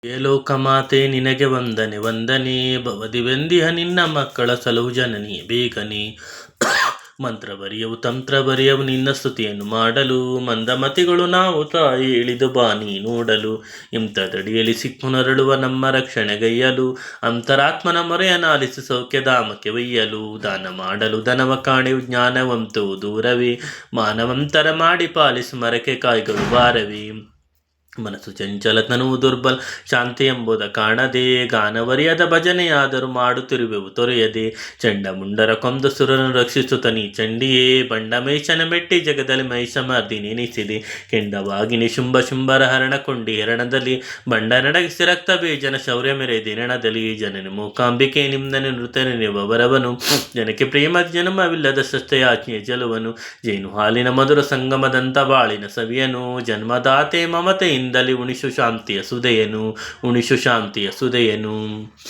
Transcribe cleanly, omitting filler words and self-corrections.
ಹೇ ಲೋಕಮಾತೆ ನಿನಗೆ ವಂದನೆ ವಂದನೆ ಭವದಿ ವೆಂದಿಹ ನಿನ್ನ ಮಕ್ಕಳ ಸಲಹು ಜನನಿ ಬೇಗನೆ ಮಂತ್ರ ಬರೆಯವು ತಂತ್ರ ಬರೆಯವು ನಿನ್ನ ಸ್ತುತಿಯನ್ನು ಮಾಡಲು ಮಂದಮತಿಗಳು ನಾವು ತಾಯಿ ಇಳಿದು ಬಾನಿ ನೋಡಲು ಇಂಥದಡಿಯಲ್ಲಿ ಸಿಕ್ಕುನರಳುವ ನಮ್ಮ ರಕ್ಷಣೆಗೈಯಲು ಅಂತರಾತ್ಮನ ಮೊರೆಯನಾಲಿಸಿ ಸೌಖ್ಯಧಾಮಕ್ಕೆ ಒಯ್ಯಲು ದಾನ ಮಾಡಲು ಧನವ ಕಾಣೆವು ಜ್ಞಾನವಂತವು ದೂರವೇ ಮಾನವಂತರ ಮಾಡಿ ಪಾಲಿಸು ಮರಕೆ ಕಾಯ್ಗಳು ಬಾರವಿ ಮನಸ್ಸು ಚಂಚಲ ತನುವು ದುರ್ಬಲ ಶಾಂತಿ ಎಂಬುದ ಕಾಣದೆ ಗಾನವರಿಯದ ಭಜನೆಯಾದರೂ ಮಾಡುತ್ತಿರುವೆವು ತೊರೆಯದೆ ಚಂಡಮುಂಡರ ಕೊಂದ ಸುರನು ರಕ್ಷಿಸುತ್ತ ನೀ ಚಂಡಿಯೇ ಬಂಡ ಮೈಷನ ಮೆಟ್ಟಿ ಜಗದಲ್ಲಿ ಮಹಿಷಮರ್ದಿ ನೆನೆಸಿದೆ ಕೆಂಡವಾಗಿನಿ ಶುಂಭರ ಹರಣಕೊಂಡಿ ಹೆರಣದಲ್ಲಿ ಬಂಡ ನಡಗಿಸಿ ರಕ್ತ ಬೀಜನ ಶೌರ್ಯ ಮೆರೆದಿ ರಣದಲ್ಲಿ ಜನನಿ ಮೂಕಾಂಬಿಕೆ ನಿಮ್ದನೆ ನೃತ್ಯನೆವರವನು ಜನಕ್ಕೆ ಪ್ರೇಮ ಜನ್ಮವಿಲ್ಲದ ಸಸ್ತೆಯಾಜ್ಞೆ ಜಲುವನು ಜೇನು ಹಾಲಿನ ಮಧುರ ಸಂಗಮದಂತ ಬಾಳಿನ ಸವಿಯನು ಜನ್ಮದಾತೆ ಮಮತೆಯಿಂದಲೇ ಉಣಿಸು ಶಾಂತಿಯ ಸುದೆಯನು